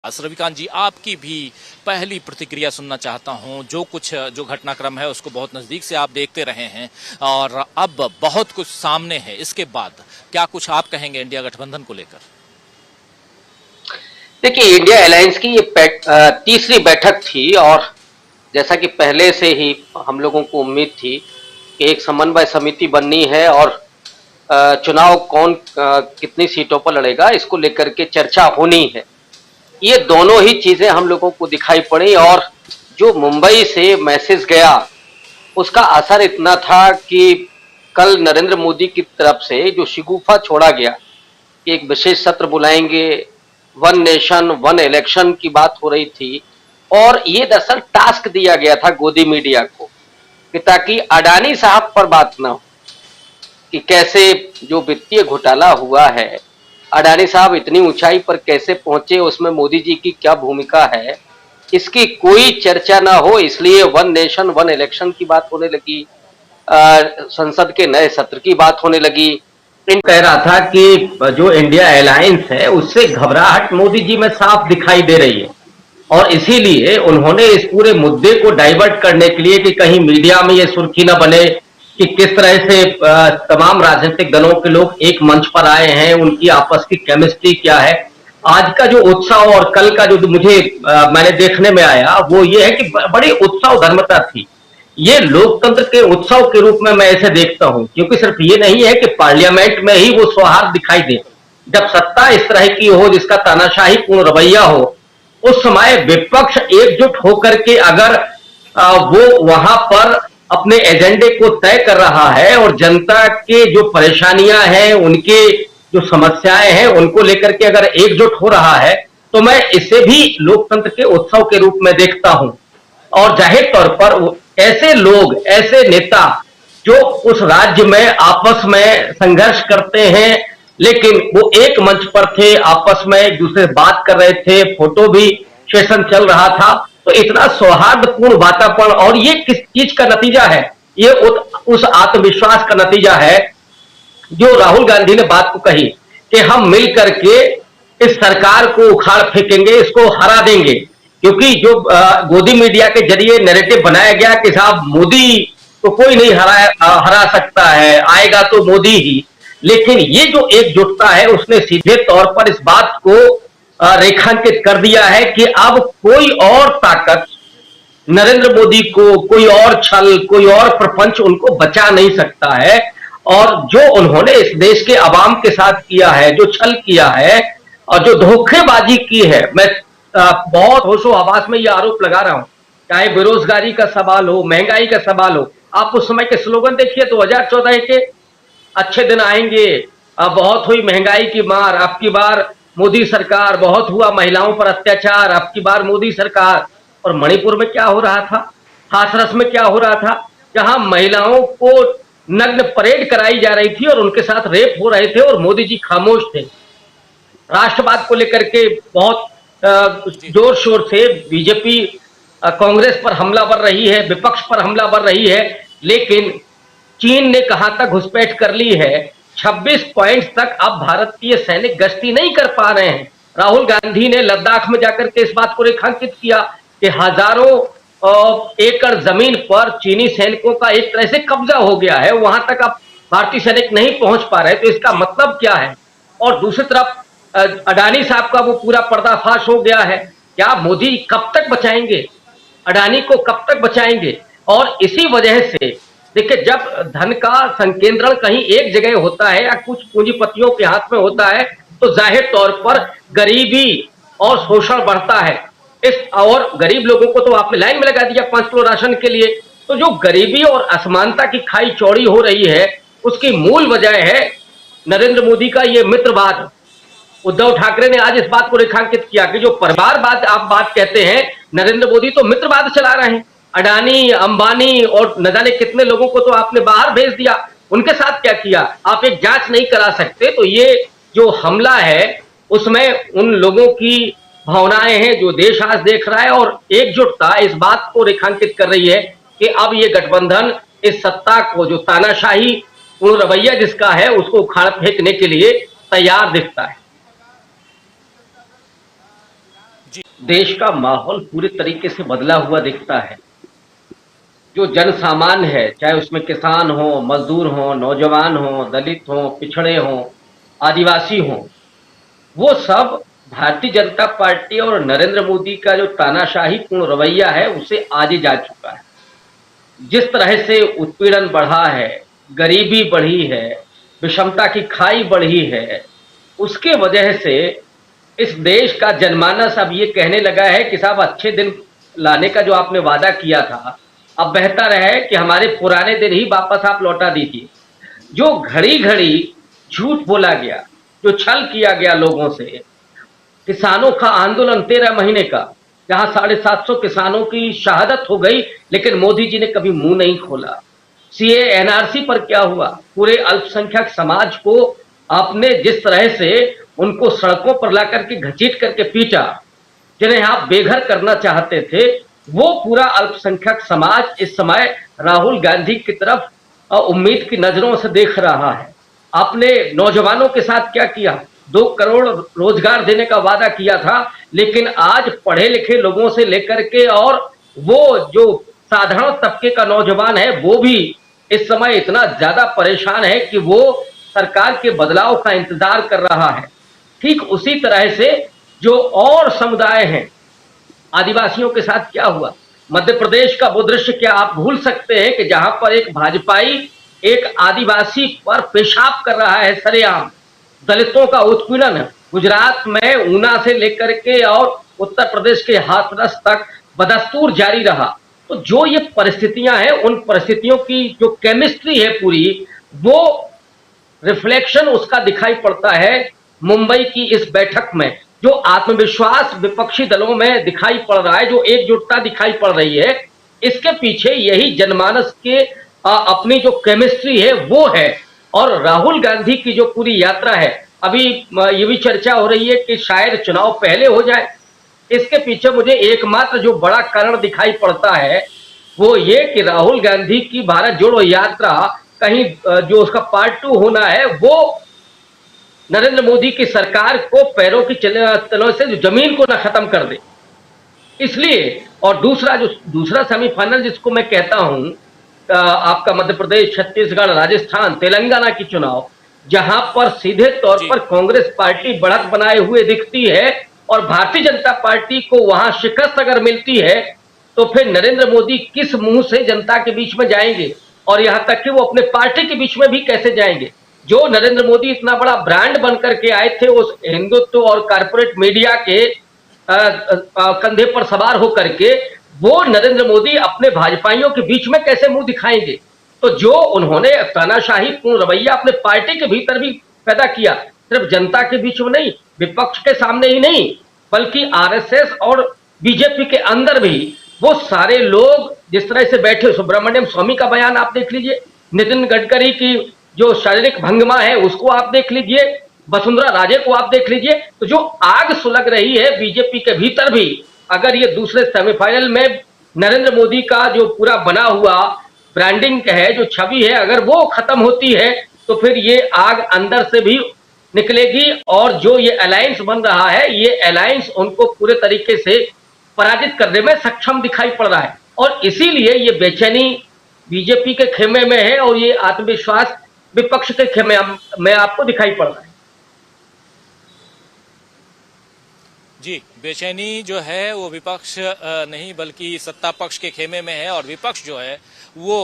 रविकांत जी, आपकी भी पहली प्रतिक्रिया सुनना चाहता हूं। जो घटनाक्रम है उसको बहुत नजदीक से आप देखते रहे हैं और अब बहुत कुछ सामने है। इसके बाद क्या कुछ आप कहेंगे इंडिया गठबंधन को लेकर? देखिए, इंडिया अलायंस की ये तीसरी बैठक थी और जैसा कि पहले से ही हम लोगों को उम्मीद थी कि एक समन्वय समिति बननी है और चुनाव कौन कितनी सीटों पर लड़ेगा इसको लेकर के चर्चा होनी है। ये दोनों ही चीजें हम लोगों को दिखाई पड़ी और जो मुंबई से मैसेज गया उसका असर इतना था कि कल नरेंद्र मोदी की तरफ से जो शिगुफा छोड़ा गया कि एक विशेष सत्र बुलाएंगे, वन नेशन वन इलेक्शन की बात हो रही थी और ये दरअसल टास्क दिया गया था गोदी मीडिया को कि ताकि अडानी साहब पर बात ना हो कि कैसे जो वित्तीय घोटाला हुआ है, अडानी साहब इतनी ऊंचाई पर कैसे पहुंचे, उसमें मोदी जी की क्या भूमिका है, इसकी कोई चर्चा ना हो, इसलिए वन नेशन वन इलेक्शन की बात होने लगी, संसद के नए सत्र की बात होने लगी। कह रहा था कि जो इंडिया अलायंस है उससे घबराहट मोदी जी में साफ दिखाई दे रही है और इसीलिए उन्होंने इस पूरे मुद्दे को डाइवर्ट करने के लिए कि कहीं मीडिया में ये सुर्खी न बने कि किस तरह से तमाम राजनीतिक दलों के लोग एक मंच पर आए हैं, उनकी आपस की केमिस्ट्री क्या है। आज का जो उत्साह और कल का जो मुझे मैंने देखने में आया वो ये है कि बड़ी उत्साह धर्मता थी। ये लोकतंत्र के उत्सव के रूप में मैं इसे देखता हूं, क्योंकि सिर्फ ये नहीं है कि पार्लियामेंट में ही वो सौहार्द दिखाई दे। जब सत्ता इस तरह की हो जिसका तानाशाही पूर्ण रवैया हो, उस समय विपक्ष एकजुट होकर के अगर वो वहां पर अपने एजेंडे को तय कर रहा है और जनता के जो परेशानियां हैं, उनके जो समस्याएं हैं, उनको लेकर के अगर एकजुट हो रहा है, तो मैं इसे भी लोकतंत्र के उत्सव के रूप में देखता हूं। और जाहिर तौर पर ऐसे लोग, ऐसे नेता जो उस राज्य में आपस में संघर्ष करते हैं, लेकिन वो एक मंच पर थे, आपस में एक दूसरे से बात कर रहे थे, फोटो भी सेशन चल रहा था, तो इतना सौहार्दपूर्ण वातावरण, और ये किस चीज का नतीजा है? ये उस आत्मविश्वास का नतीजा है जो राहुल गांधी ने बात को कही कि हम मिल करके इस सरकार को उखाड़ फेंकेंगे, इसको हरा देंगे। क्योंकि जो गोदी मीडिया के जरिए नैरेटिव बनाया गया कि साहब मोदी तो कोई नहीं हरा सकता है, आएगा तो मोदी ही। लेकिन ये जो एकजुटता है उसने सीधे तौर पर इस बात को रेखांकित कर दिया है कि अब कोई और ताकत नरेंद्र मोदी को, कोई और छल, कोई और प्रपंच उनको बचा नहीं सकता है। और जो उन्होंने इस देश के अवाम के साथ किया है, जो छल किया है और जो धोखेबाजी की है, मैं बहुत होशो हवास में यह आरोप लगा रहा हूं, चाहे बेरोजगारी का सवाल हो, महंगाई का सवाल हो। आप उस समय के स्लोगन देखिए, 2014 के अच्छे दिन आएंगे, बहुत हुई महंगाई की मार, अब की बार मोदी सरकार, बहुत हुआ महिलाओं पर अत्याचार, अब की बार मोदी सरकार। और मणिपुर में क्या हो रहा था, हाथरस में क्या हो रहा था, जहां महिलाओं को नग्न परेड कराई जा रही थी और उनके साथ रेप हो रहे थे और मोदी जी खामोश थे। राष्ट्रवाद को लेकर के बहुत जोर शोर से बीजेपी कांग्रेस पर हमलावर रही है, विपक्ष पर हमलावर रही है, लेकिन चीन ने कहां तक घुसपैठ कर ली है, 26 पॉइंट्स तक अब भारतीय सैनिक गश्ती नहीं कर पा रहे हैं। राहुल गांधी ने लद्दाख में जाकर के इस बात को रेखांकित किया कि हजारों एकड़ जमीन पर चीनी सैनिकों का एक तरह से कब्जा हो गया है, वहां तक अब भारतीय सैनिक नहीं पहुंच पा रहे। तो इसका मतलब क्या है? और दूसरी तरफ अडानी साहब का वो पूरा पर्दाफाश हो गया है। क्या मोदी कब तक बचाएंगे अडानी को, कब तक बचाएंगे? और इसी वजह से देखिए, जब धन का संकेंद्रण कहीं एक जगह होता है या कुछ पूंजीपतियों के हाथ में होता है, तो जाहिर तौर पर गरीबी और शोषण बढ़ता है। और गरीब लोगों को तो आपने लाइन में लगा दिया 5 किलो राशन के लिए। तो जो गरीबी और असमानता की खाई चौड़ी हो रही है, उसकी मूल वजह है नरेंद्र मोदी का ये मित्रवाद। उद्धव ठाकरे ने आज इस बात को रेखांकित किया कि जो परिवारवाद आप बात कहते हैं, नरेंद्र मोदी तो मित्रवाद चला रहे हैं। अडानी, अंबानी और न जाने कितने लोगों को तो आपने बाहर भेज दिया। उनके साथ क्या किया? आप एक जांच नहीं करा सकते। तो ये जो हमला है उसमें उन लोगों की भावनाएं हैं जो देश आज देख रहा है, और एकजुटता इस बात को रेखांकित कर रही है कि अब ये गठबंधन इस सत्ता को, जो तानाशाही पूर्ण रवैया जिसका है, उसको उखाड़ फेंकने के लिए तैयार दिखता है। जी। देश का माहौल पूरे तरीके से बदला हुआ दिखता है। जो जन सामान्य है, चाहे उसमें किसान हो, मजदूर हो, नौजवान हो, दलित हो, पिछड़े हो, आदिवासी हो, वो सब भारतीय जनता पार्टी और नरेंद्र मोदी का जो तानाशाही पूर्ण रवैया है उसे आगे जा चुका है। जिस तरह से उत्पीड़न बढ़ा है, गरीबी बढ़ी है, विषमता की खाई बढ़ी है, उसके वजह से इस देश का जनमानस अब ये कहने लगा है कि साहब अच्छे दिन लाने का जो आपने वादा किया था, अब बेहतर है कि हमारे पुराने दिन ही वापस आप लौटा दीजिए। जो घड़ी-घड़ी झूठ बोला गया, जो छल किया गया लोगों से, किसानों का आंदोलन 13 महीने का, जहां 750 किसानों की शहादत हो गई, लेकिन मोदी जी ने कभी मुंह नहीं खोला। सीए एनआरसी पर क्या हुआ? पूरे अल्पसंख्यक समाज को आपने जिस तरह से उनको सड़कों पर ला करके घसीट करके पीटा, जिन्हें आप बेघर करना चाहते थे, वो पूरा अल्पसंख्यक समाज इस समय राहुल गांधी की तरफ उम्मीद की नजरों से देख रहा है। आपने नौजवानों के साथ क्या किया? 2 करोड़ रोजगार देने का वादा किया था, लेकिन आज पढ़े लिखे लोगों से लेकर के और वो जो साधारण तबके का नौजवान है, वो भी इस समय इतना ज्यादा परेशान है कि वो सरकार के बदलाव का इंतजार कर रहा है। ठीक उसी तरह से जो और समुदाय हैं, आदिवासियों के साथ क्या हुआ? मध्य प्रदेश का वो दृश्य क्या आप भूल सकते हैं कि जहां पर एक भाजपाई एक आदिवासी पर पेशाब कर रहा है सरेआम, दलितों का उत्पीड़न है। गुजरात में ऊना से लेकर के और उत्तर प्रदेश के हाथरस तक बदस्तूर जारी रहा। तो जो ये परिस्थितियां हैं, उन परिस्थितियों की जो केमिस्ट्री है पूरी, वो रिफ्लेक्शन उसका दिखाई पड़ता है मुंबई की इस बैठक में। जो आत्मविश्वास विपक्षी दलों में दिखाई पड़ रहा है, जो एकजुटता दिखाई पड़ रही है, इसके पीछे यही जनमानस के अपनी जो केमिस्ट्री है वो है। और राहुल गांधी की जो पूरी यात्रा है, अभी ये भी चर्चा हो रही है कि शायद चुनाव पहले हो जाए। इसके पीछे मुझे एकमात्र जो बड़ा कारण दिखाई पड़ता है वो ये कि राहुल गांधी की भारत जोड़ो यात्रा कहीं जो उसका पार्ट 2 होना है, वो नरेंद्र मोदी की सरकार को पैरों की तलों से जमीन को ना खत्म कर दे, इसलिए। और दूसरा सेमीफाइनल जिसको मैं कहता हूं, आपका मध्य प्रदेश, छत्तीसगढ़, राजस्थान, तेलंगाना की चुनाव, जहां पर सीधे तौर जी। पर कांग्रेस पार्टी बढ़त बनाए हुए दिखती है और भारतीय जनता पार्टी को वहां शिकस्त अगर मिलती है, तो फिर नरेंद्र मोदी किस मुंह से जनता के बीच में जाएंगे और यहां तक कि वो अपने पार्टी के बीच में भी कैसे जाएंगे? जो नरेंद्र मोदी इतना बड़ा ब्रांड बन करके आए थे, उस हिंदुत्व और कारपोरेट मीडिया के कंधे पर सवार होकर के, वो नरेंद्र मोदी अपने भाजपाइयों के बीच में कैसे मुंह दिखाएंगे? तो जो उन्होंने तानाशाही पूर्ण रवैया अपने पार्टी के भीतर भी पैदा किया, सिर्फ जनता के बीच में नहीं, विपक्ष के सामने ही नहीं, बल्कि आरएसएस और बीजेपी के अंदर भी वो सारे लोग जिस तरह से बैठे, सुब्रमण्यम स्वामी का बयान आप देख लीजिए, नितिन गडकरी की जो शारीरिक भंगिमा है उसको आप देख लीजिए, वसुंधरा राजे को आप देख लीजिए। तो जो आग सुलग रही है बीजेपी के भीतर भी, अगर ये दूसरे सेमीफाइनल में नरेंद्र मोदी का जो पूरा बना हुआ ब्रांडिंग है, जो छवि है, अगर वो खत्म होती है, तो फिर ये आग अंदर से भी निकलेगी और जो ये अलायंस बन रहा है, ये अलायंस उनको पूरे तरीके से पराजित करने में सक्षम दिखाई पड़ रहा है। और इसीलिए ये बेचैनी बीजेपी के खेमे में है और ये आत्मविश्वास विपक्ष के खेमे में आपको दिखाई पड़ रहा है। जी, बेचैनी जो है वो विपक्ष नहीं बल्कि सत्ता पक्ष के खेमे में है और विपक्ष जो है वो